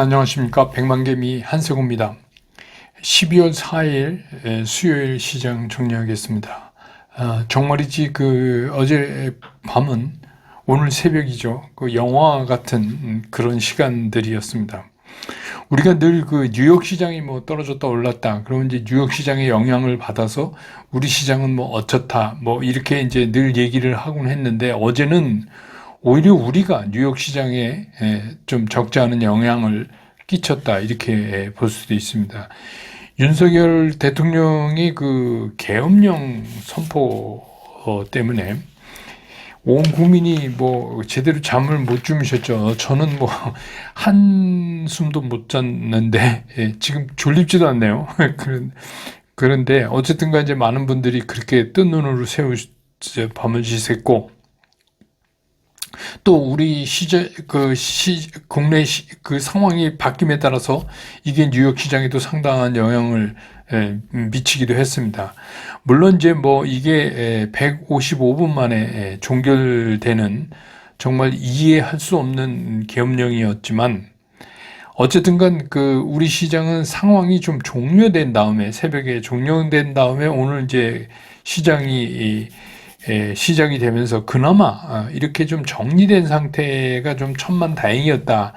여러분 안녕하십니까. 백만개미 한세구입니다. 12월 4일 수요일 시장 정리하겠습니다. 정말이지 어제 밤은 오늘 새벽이죠. 영화 같은 그런 시간들이었습니다. 우리가 늘 뉴욕 시장이 떨어졌다 올랐다. 그러면 이제 뉴욕 시장의 영향을 받아서 우리 시장은 어쩌다 이렇게 이제 늘 얘기를 하곤 했는데, 어제는 오히려 우리가 뉴욕 시장에 좀 적지 않은 영향을 끼쳤다, 이렇게 볼 수도 있습니다. 윤석열 대통령이 계엄령 선포 때문에 온 국민이 제대로 잠을 못 주무셨죠. 저는 한숨도 못 잤는데 지금 졸립지도 않네요. 그런데 어쨌든가 이제 많은 분들이 그렇게 뜬 눈으로 밤을 지샜고, 또 우리 국내 상황이 바뀜에 따라서 이게 뉴욕 시장에도 상당한 영향을 미치기도 했습니다. 물론 이제 이게 155분 만에 종결되는 정말 이해할 수 없는 계엄령이었지만, 어쨌든간 우리 시장은 상황이 좀 종료된 다음에, 새벽에 종료된 다음에 오늘 이제 시장이 시작이 되면서 그나마 이렇게 좀 정리된 상태가 좀 천만다행이었다,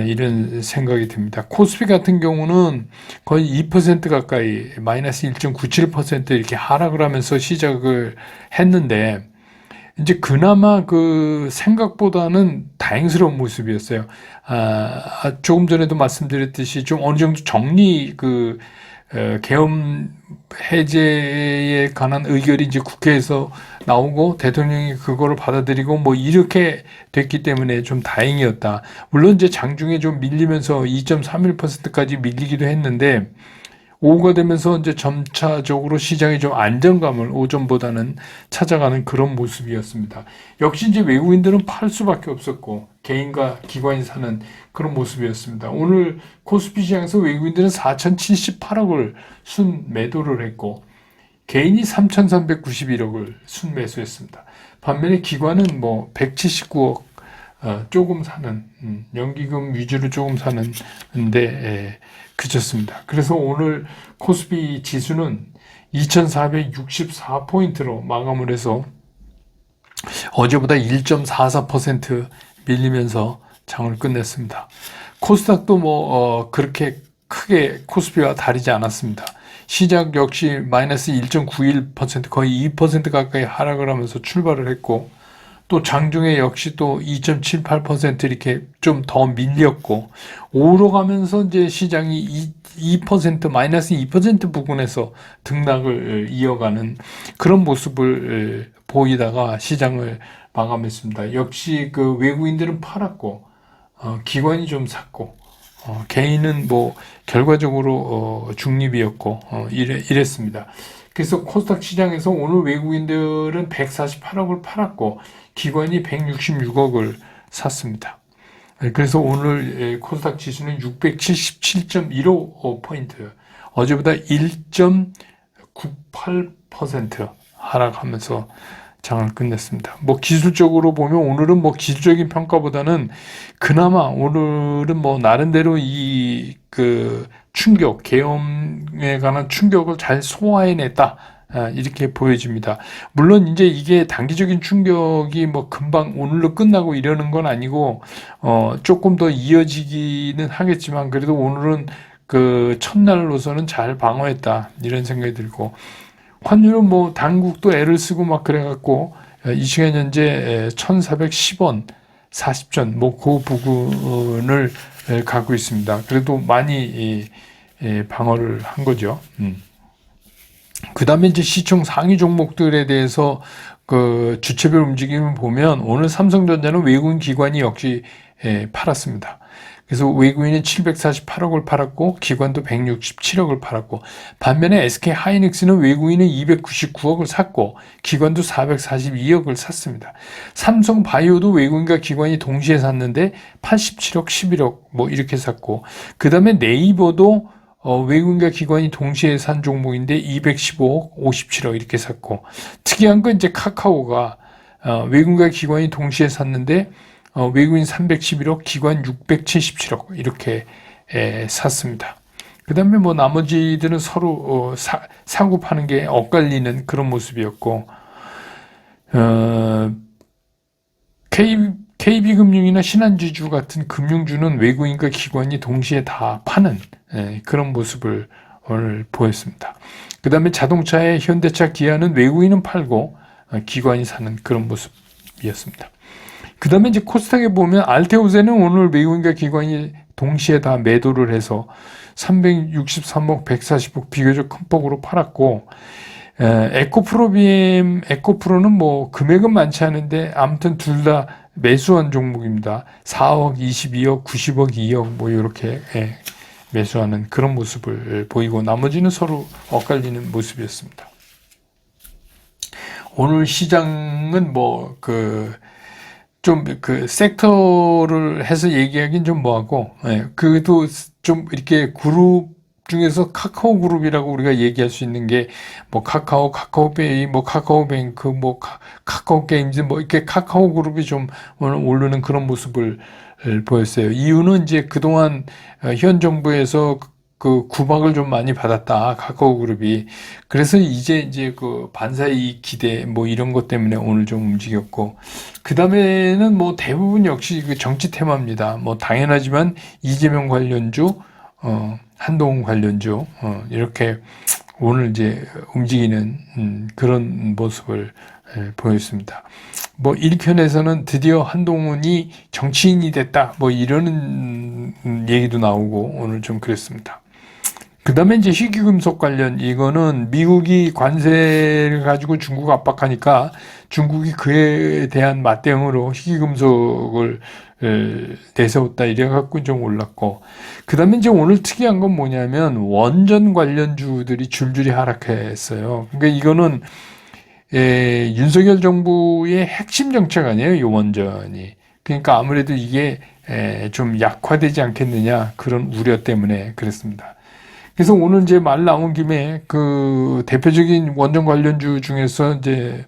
이런 생각이 듭니다. 코스피 같은 경우는 거의 2% 가까이, 마이너스 1.97% 이렇게 하락을 하면서 시작을 했는데, 이제 그나마 생각보다는 다행스러운 모습이었어요. 조금 전에도 말씀드렸듯이 좀 어느 정도 계엄 해제에 관한 의결이 이제 국회에서 나오고 대통령이 그거를 받아들이고 이렇게 됐기 때문에 좀 다행이었다. 물론 이제 장중에 좀 밀리면서 2.31%까지 밀리기도 했는데, 오후가 되면서 이제 점차적으로 시장이 좀 안정감을 오전보다는 찾아가는 그런 모습이었습니다. 역시 이제 외국인들은 팔 수밖에 없었고, 개인과 기관이 사는 그런 모습이었습니다. 오늘 코스피 시장에서 외국인들은 4,078억을 순매도를 했고, 개인이 3,391억을 순매수했습니다. 반면에 기관은 179억 조금 사는, 연기금 위주로 조금 사는데 그쳤습니다. 그래서 오늘 코스피 지수는 2,464포인트로 마감을 해서 어제보다 1.44% 밀리면서 장을 끝냈습니다. 코스닥도 그렇게 크게 코스피와 다르지 않았습니다. 시작 역시 마이너스 1.91%, 거의 2% 가까이 하락을 하면서 출발을 했고, 또 장중에 역시 또 2.78% 이렇게 좀 더 밀렸고, 오로 가면서 이제 시장이 2% 마이너스 2% 부근에서 등락을 이어가는 그런 모습을 보이다가 시장을 마감했습니다. 역시 외국인들은 팔았고, 기관이 좀 샀고, 개인은 결과적으로 중립이었고, 이랬습니다. 그래서 코스닥 시장에서 오늘 외국인들은 148억을 팔았고, 기관이 166억을 샀습니다. 그래서 오늘 코스닥 지수는 677.15포인트, 어제보다 1.98% 하락하면서 장을 끝냈습니다. 기술적으로 보면 오늘은 기술적인 평가보다는 그나마 오늘은 나름대로 충격, 계엄에 관한 충격을 잘 소화해냈다, 이렇게 보여집니다. 물론 이제 이게 단기적인 충격이 금방 오늘로 끝나고 이러는 건 아니고, 조금 더 이어지기는 하겠지만, 그래도 오늘은 첫날로서는 잘 방어했다, 이런 생각이 들고, 환율은 당국도 애를 쓰고 그래갖고, 이 시간 현재 1,410원 40전, 그 부근을 가고 있습니다. 그래도 많이 방어를 한 거죠. 그 다음에 이제 시총 상위 종목들에 대해서 주체별 움직임을 보면, 오늘 삼성전자는 외국인 기관이 역시 팔았습니다. 그래서 외국인은 748억을 팔았고, 기관도 167억을 팔았고, 반면에 SK 하이닉스는 외국인은 299억을 샀고, 기관도 442억을 샀습니다. 삼성 바이오도 외국인과 기관이 동시에 샀는데 87억, 11억 이렇게 샀고, 그 다음에 네이버도 외국인과 기관이 동시에 산 종목인데 215억, 57억 이렇게 샀고, 특이한 건 이제 카카오가 외국인과 기관이 동시에 샀는데 외국인 311억, 기관 677억 이렇게 샀습니다. 그 다음에 뭐 나머지들은 서로 사고 파는 게 엇갈리는 그런 모습이었고, KB금융이나 신한지주 같은 금융주는 외국인과 기관이 동시에 다 파는 그런 모습을 오늘 보였습니다. 그 다음에 자동차의 현대차, 기아는 외국인은 팔고 기관이 사는 그런 모습이었습니다. 그 다음에 이제 코스닥에 보면 알테오제는 오늘 외국인과 기관이 동시에 다 매도를 해서 363억, 140억 비교적 큰 폭으로 팔았고, 에코프로는 뭐 금액은 많지 않은데 아무튼 둘 다 매수한 종목입니다. 4억, 22억, 90억, 2억 뭐 이렇게 매수하는 그런 모습을 보이고, 나머지는 서로 엇갈리는 모습이었습니다. 오늘 시장은 뭐 좀 섹터를 해서 얘기하긴 좀 뭐하고, 그래도 좀 이렇게 그룹 중에서 카카오 그룹이라고 우리가 얘기할 수 있는 게 뭐 카카오페이, 뭐 카카오뱅크, 뭐 카카오 게임즈, 뭐 이렇게 카카오 그룹이 좀 오늘 오르는 그런 모습을 보였어요. 이유는 이제 그동안 현 정부에서 그 구박을 좀 많이 받았다, 카카오 그룹이. 그래서 이제 그 반사이익 기대 뭐 이런 것 때문에 오늘 좀 움직였고, 그 다음에는 뭐 대부분 역시 그 정치 테마입니다. 뭐 당연하지만 이재명 관련주, 한동훈 관련주, 이렇게 오늘 이제 움직이는 그런 모습을 보였습니다. 뭐 일편에서는 드디어 한동훈이 정치인이 됐다, 뭐 이러는 얘기도 나오고 오늘 좀 그랬습니다. 그 다음에 이제 희귀금속 관련, 이거는 미국이 관세를 가지고 중국 압박하니까 중국이 그에 대한 맞대응으로 희귀금속을 내세웠다 이래갖고 좀 올랐고, 그 다음에 이제 오늘 특이한 건 뭐냐면 원전 관련주들이 줄줄이 하락했어요. 그러니까 이거는 윤석열 정부의 핵심 정책 아니에요, 이 원전이. 그러니까 아무래도 이게 좀 약화되지 않겠느냐, 그런 우려 때문에 그랬습니다. 그래서 오늘 이제 말 나온 김에 그 대표적인 원전 관련주 중에서 이제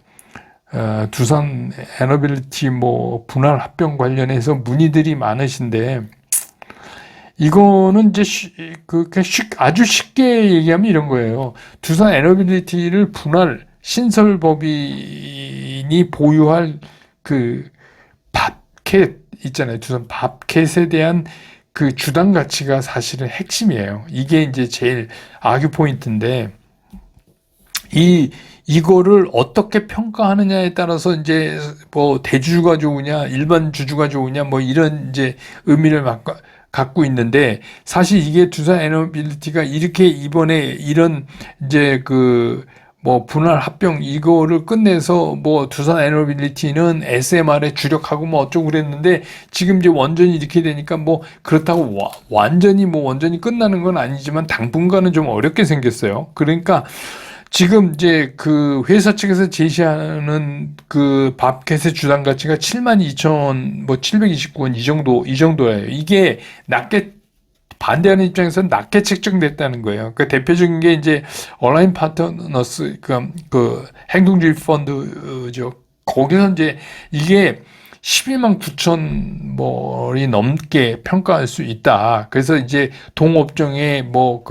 두산 에너빌리티 뭐 분할 합병 관련해서 문의들이 많으신데, 이거는 이제 아주 쉽게 얘기하면 이런 거예요. 두산 에너빌리티를 분할 신설법인이 보유할 그 밥캣 있잖아요. 두산 밥캣에 대한 그 주당 가치가 사실은 핵심이에요. 이게 이제 제일 아규 포인트인데, 이거를 어떻게 평가하느냐에 따라서 이제 뭐 대주주가 좋으냐, 일반 주주가 좋으냐, 뭐 이런 이제 의미를 갖고 있는데, 사실 이게 두산 에너빌리티가 이렇게 이번에 이런 이제 뭐 분할 합병 이거를 끝내서 뭐 두산 에너빌리티는 SMR에 주력하고 뭐 어쩌고 그랬는데, 지금 이제 원전이 이렇게 되니까 뭐 그렇다고 완전히 뭐 원전이 끝나는 건 아니지만 당분간은 좀 어렵게 생겼어요. 그러니까 지금 이제 그 회사 측에서 제시하는 그 밥캣의 주당 가치가 72,729원 이 정도예요. 이게 낮게, 반대하는 입장에서는 낮게 책정됐다는 거예요. 그 대표적인 게 이제 온라인 파트너스, 그 행동주의 펀드죠. 거기서 이제 이게 12만 9천 뭐이 넘게 평가할 수 있다. 그래서 이제 동업종에 뭐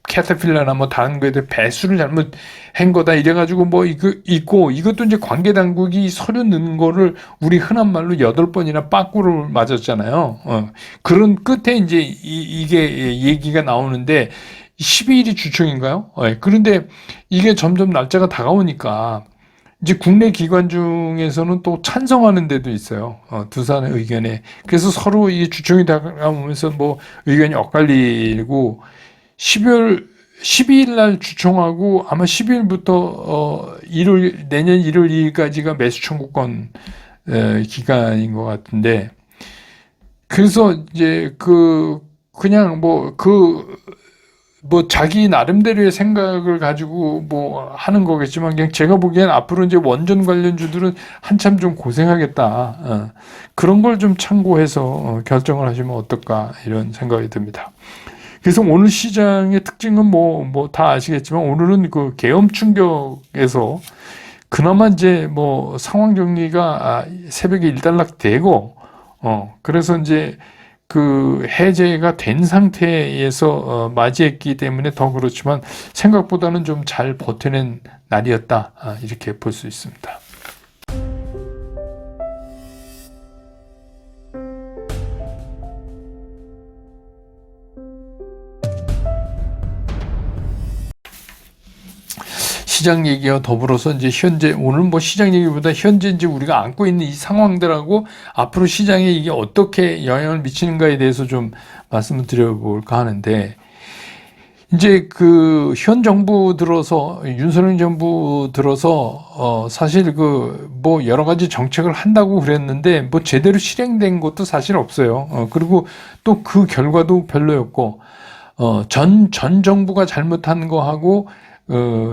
캐터필러나 뭐 다른 거에 대해 배수를 잘못한 거다 이래가지고 뭐 이거 있고, 이것도 이제 관계 당국이 서류 넣는 거를 우리 흔한 말로 8번이나 빠꾸를 맞았잖아요. 그런 끝에 이제 이게 얘기가 나오는데 12일이 주총인가요? 그런데 이게 점점 날짜가 다가오니까 이제 국내 기관 중에서는 또 찬성하는 데도 있어요. 두산의 의견에. 그래서 서로 이게 주총이 다가오면서 뭐 의견이 엇갈리고, 12일 날 주총하고 아마 12일부터 내년 1월 2일까지가 매수 청구권 기간인 것 같은데, 그래서 이제 그냥 뭐 자기 나름대로의 생각을 가지고 뭐 하는 거겠지만, 그냥 제가 보기엔 앞으로 이제 원전 관련주들은 한참 좀 고생하겠다. 그런 걸 좀 참고해서 결정을 하시면 어떨까, 이런 생각이 듭니다. 그래서 오늘 시장의 특징은 뭐 다 아시겠지만, 오늘은 그 계엄 충격에서 그나마 이제 뭐 상황 정리가 새벽에 일단락되고, 그래서 이제 그 해제가 된 상태에서 맞이했기 때문에 더 그렇지만 생각보다는 좀 잘 버텨낸 날이었다. 이렇게 볼 수 있습니다. 시장 얘기와 더불어서 이제 현재, 오늘 뭐 시장 얘기보다 현재 이제 우리가 안고 있는 이 상황들하고 앞으로 시장에 이게 어떻게 영향을 미치는가에 대해서 좀 말씀을 드려볼까 하는데, 이제 그 현 정부 들어서, 윤석열 정부 들어서 사실 그 뭐 여러 가지 정책을 한다고 그랬는데 뭐 제대로 실행된 것도 사실 없어요. 그리고 또 그 결과도 별로였고, 전 정부가 잘못한 거하고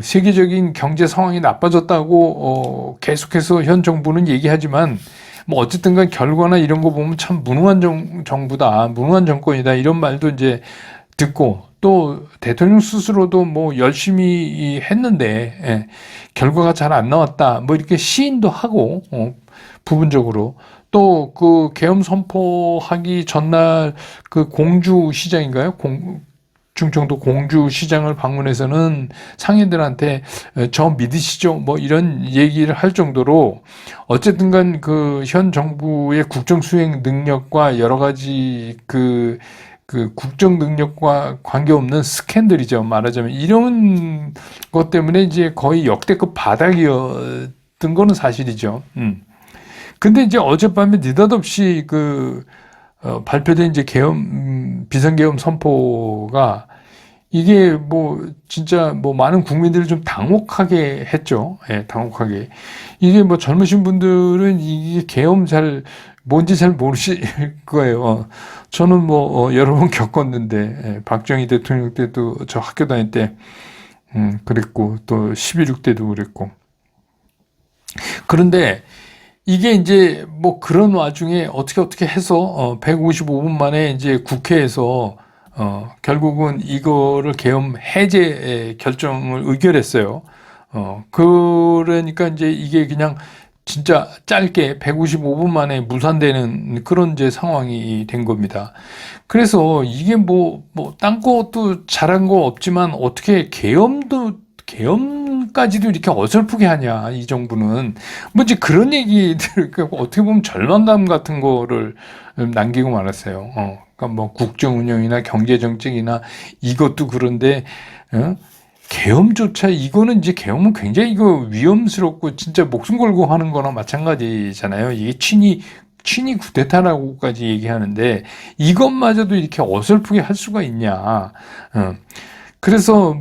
세계적인 경제 상황이 나빠졌다고 계속해서 현 정부는 얘기하지만, 뭐 어쨌든 간 결과나 이런 거 보면 참 무능한 정부다, 무능한 정권이다, 이런 말도 이제 듣고, 또 대통령 스스로도 뭐 열심히 했는데 결과가 잘 안 나왔다, 뭐 이렇게 시인도 하고, 부분적으로 또 그 계엄 선포하기 전날 그 공주 시장인가요? 충청도 공주 시장을 방문해서는 상인들한테 저 믿으시죠? 뭐 이런 얘기를 할 정도로, 어쨌든 간 그 현 정부의 국정 수행 능력과 여러 가지 그 국정 능력과 관계없는 스캔들이죠. 말하자면 이런 것 때문에 이제 거의 역대급 바닥이었던 거는 사실이죠. 근데 이제 어젯밤에 느닷없이 발표된 이제 비상계엄 선포가, 이게 뭐 진짜 뭐 많은 국민들을 좀 당혹하게 했죠. 예, 당혹하게. 이게 뭐 젊으신 분들은 이게 계엄 뭔지 잘 모르실 거예요. 저는 뭐 여러 번 겪었는데, 박정희 대통령 때도 저 학교 다닐 때 그랬고, 또 11.6 때도 그랬고. 그런데 이게 이제 뭐 그런 와중에 어떻게 해서 155분 만에 이제 국회에서 결국은 이거를 계엄 해제 결정을 의결했어요. 그러니까 이제 이게 그냥 진짜 짧게 155분 만에 무산되는 그런 이제 상황이 된 겁니다. 그래서 이게 딴 것도 잘한 거 없지만 어떻게 계엄까지도 이렇게 어설프게 하냐, 이 정부는. 뭐 이제 그런 얘기들, 어떻게 보면 절망감 같은 거를 남기고 말았어요. 그러니까 뭐 국정 운영이나 경제 정책이나 이것도 그런데, 계엄조차, 이거는 이제 계엄은 굉장히 이거 위험스럽고 진짜 목숨 걸고 하는 거나 마찬가지잖아요. 이게 친위 쿠데타라고까지 얘기하는데 이것마저도 이렇게 어설프게 할 수가 있냐. 그래서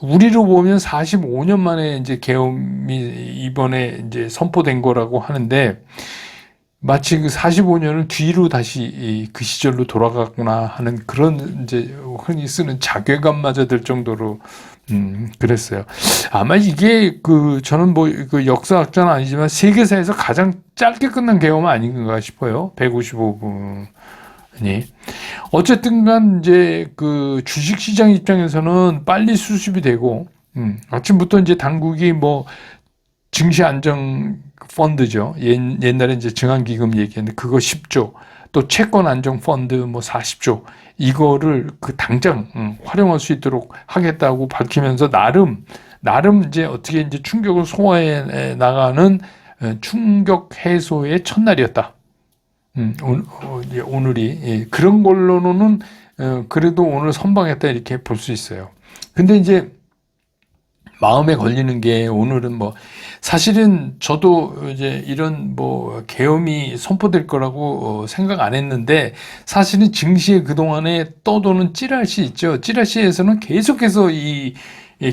우리로 보면 45년 만에 이제 계엄이 이번에 이제 선포된 거라고 하는데, 마치 그 45년을 뒤로 다시 그 시절로 돌아갔구나 하는 그런 이제 흔히 쓰는 자괴감마저 들 정도로 그랬어요. 아마 이게 저는 그 역사학자는 아니지만 세계사에서 가장 짧게 끝난 계엄은 아닌가 싶어요. 155분이. 어쨌든 간 이제 그 주식시장 입장에서는 빨리 수습이 되고, 아침부터 이제 당국이 뭐 증시안정 펀드죠. 옛날에 이제 증안기금 얘기했는데 그거 10조, 또 채권안정펀드 뭐 40조, 이거를 당장 활용할 수 있도록 하겠다고 밝히면서 나름 이제 어떻게 이제 충격을 소화해 나가는 충격 해소의 첫날이었다. 오늘이 그런 걸로는 그래도 오늘 선방했다, 이렇게 볼 수 있어요. 근데 이제 마음에 걸리는 게, 오늘은 뭐 사실은 저도 이제 이런 계엄이 선포될 거라고 생각 안 했는데, 사실은 증시에 그동안에 떠도는 찌라시 있죠. 찌라시에서는 계속해서 이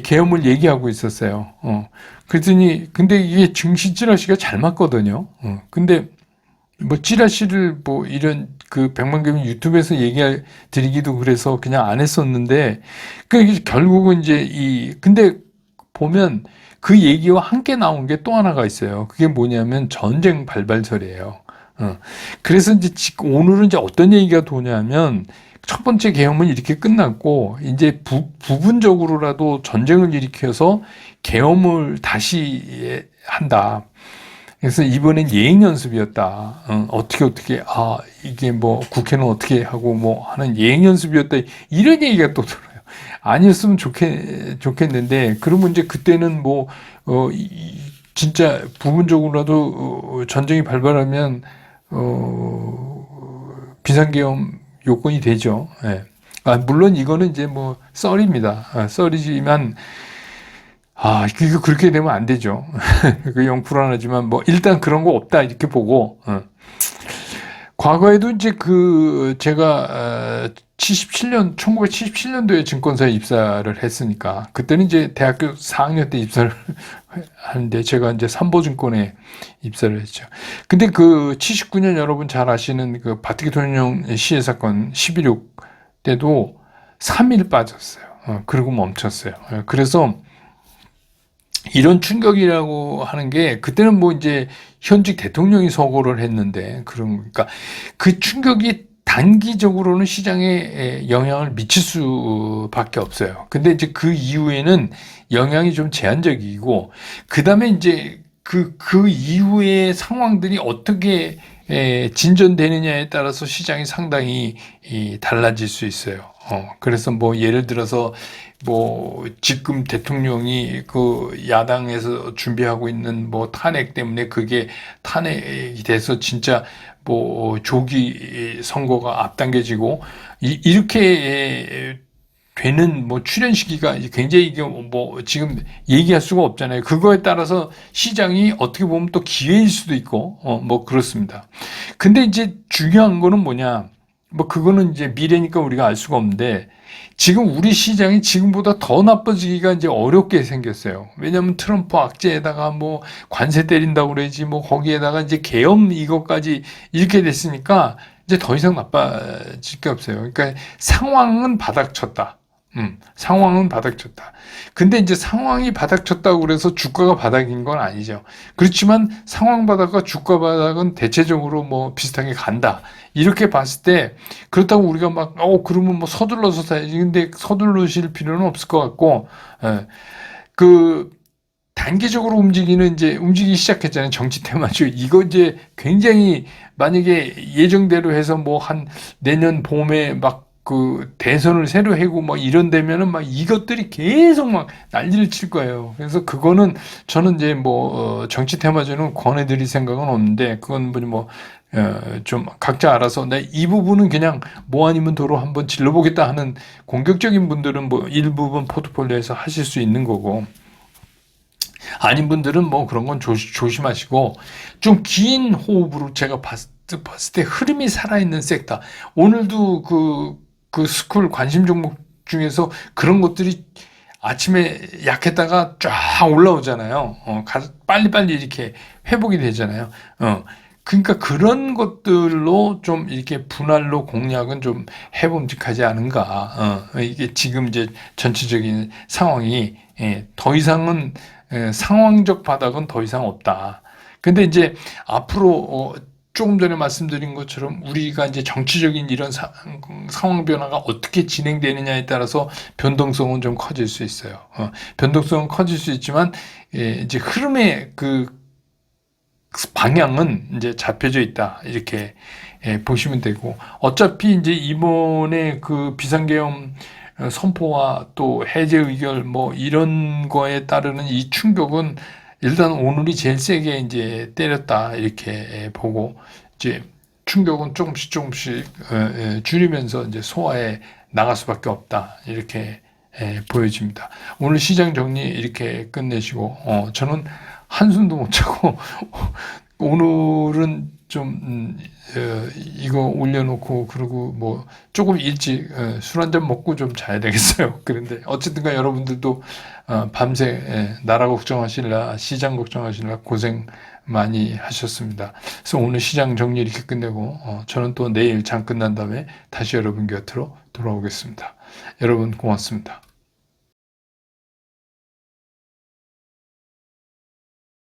계엄을 얘기하고 있었어요. 그랬더니 근데 이게 증시 찌라시가 잘 맞거든요. 근데 찌라시를 이런 백만개미 유튜브에서 얘기 드리기도 그래서 그냥 안 했었는데, 결국은 이제 근데 보면 그 얘기와 함께 나온 게 또 하나가 있어요. 그게 뭐냐면 전쟁 발발설이에요. 그래서 이제 오늘은 이제 어떤 얘기가 도냐면, 첫 번째 계엄은 이렇게 끝났고, 이제 부분적으로라도 전쟁을 일으켜서 계엄을 다시 한다. 그래서 이번엔 예행 연습이었다. 어떻게 이게 뭐 국회는 어떻게 하고 뭐 하는 예행 연습이었다. 이런 얘기가 또 들어요. 아니었으면 좋겠는데 그러면 이제 그때는 뭐 진짜 부분적으로라도 전쟁이 발발하면 비상계엄 요건이 되죠. 예. 물론 이거는 이제 뭐 썰입니다. 썰이지만 이거 그렇게 되면 안 되죠. 그 영 불안하지만 뭐 일단 그런 거 없다 이렇게 보고 과거에도 이제 제가 1977년도에 증권사에 입사를 했으니까 그때는 이제 대학교 4학년 때 입사를 하는데 제가 이제 삼보증권에 입사를 했죠. 근데 79년 여러분 잘 아시는 그 박특기 대통령 시해 사건 11.6 때도 3일 빠졌어요. 그리고 멈췄어요. 그래서 이런 충격이라고 하는 게 그때는 뭐 이제 현직 대통령이 서거를 했는데 그러니까 그 충격이 단기적으로는 시장에 영향을 미칠 수밖에 없어요. 근데 이제 그 이후에는 영향이 좀 제한적이고 그다음에 이제 그 이후의 상황들이 어떻게 진전되느냐에 따라서 시장이 상당히 달라질 수 있어요. 그래서 뭐 예를 들어서 뭐 지금 대통령이 야당에서 준비하고 있는 뭐 탄핵 때문에 그게 탄핵이 돼서 진짜 뭐 조기 선거가 앞당겨지고 이렇게 되는 뭐 출현 시기가 굉장히 이게 뭐 지금 얘기할 수가 없잖아요. 그거에 따라서 시장이 어떻게 보면 또 기회일 수도 있고 뭐 그렇습니다. 근데 이제 중요한 거는 뭐냐? 뭐 그거는 이제 미래니까 우리가 알 수가 없는데 지금 우리 시장이 지금보다 더 나빠지기가 이제 어렵게 생겼어요. 왜냐하면 트럼프 악재에다가 뭐 관세 때린다고 그러지 뭐 거기에다가 이제 계엄 이것까지 이렇게 됐으니까 이제 더 이상 나빠질 게 없어요. 그러니까 상황은 바닥쳤다. 상황은 바닥쳤다. 근데 이제 상황이 바닥쳤다고 그래서 주가가 바닥인 건 아니죠. 그렇지만 상황 바닥과 주가 바닥은 대체적으로 뭐 비슷하게 간다. 이렇게 봤을 때 그렇다고 우리가 막 그러면 뭐 서둘러서 사야지. 근데 서둘러실 필요는 없을 것 같고 단기적으로 움직이기 시작했잖아요. 정치 테마주. 이거 이제 굉장히 만약에 예정대로 해서 뭐 한 내년 봄에 막 대선을 새로 해고 막 이런 데면은 막 이것들이 계속 막 난리를 칠 거예요. 그래서 그거는 저는 이제 뭐 정치 테마주는 권해드릴 생각은 없는데 그건 좀 각자 알아서 이 부분은 그냥 뭐 아니면 도로 한번 질러보겠다 하는 공격적인 분들은 뭐 일부분 포트폴리오에서 하실 수 있는 거고 아닌 분들은 뭐 그런 건 조심하시고 좀 긴 호흡으로 제가 봤을 때 흐름이 살아있는 섹터 오늘도 스쿨 관심 종목 중에서 그런 것들이 아침에 약했다가 쫙 올라오잖아요. 빨리빨리 이렇게 회복이 되잖아요. 그러니까 그런 것들로 좀 이렇게 분할로 공략은 좀 해봄직하지 않은가. 이게 지금 이제 전체적인 상황이 더 이상은 상황적 바닥은 더 이상 없다. 근데 이제 앞으로 조금 전에 말씀드린 것처럼 우리가 이제 정치적인 이런 상황 변화가 어떻게 진행되느냐에 따라서 변동성은 좀 커질 수 있어요. 변동성은 커질 수 있지만 이제 흐름의 방향은 이제 잡혀져 있다. 이렇게 보시면 되고 어차피 이제 이번에 비상계엄 선포와 또 해제 의결 뭐 이런 거에 따르는 이 충격은 일단 오늘이 제일 세게 이제 때렸다 이렇게 보고 이제 충격은 조금씩 줄이면서 이제 소화해 나갈 수밖에 없다 이렇게 보여집니다. 오늘 시장 정리 이렇게 끝내시고 저는 한숨도 못 자고 오늘은 좀 이거 올려놓고 그리고 뭐 조금 일찍 술 한잔 먹고 좀 자야 되겠어요. 그런데 어쨌든가 여러분들도 밤새 나라 걱정하시느라 시장 걱정하시느라 고생 많이 하셨습니다. 그래서 오늘 시장 정리 이렇게 끝내고 저는 또 내일 장 끝난 다음에 다시 여러분 곁으로 돌아오겠습니다. 여러분 고맙습니다.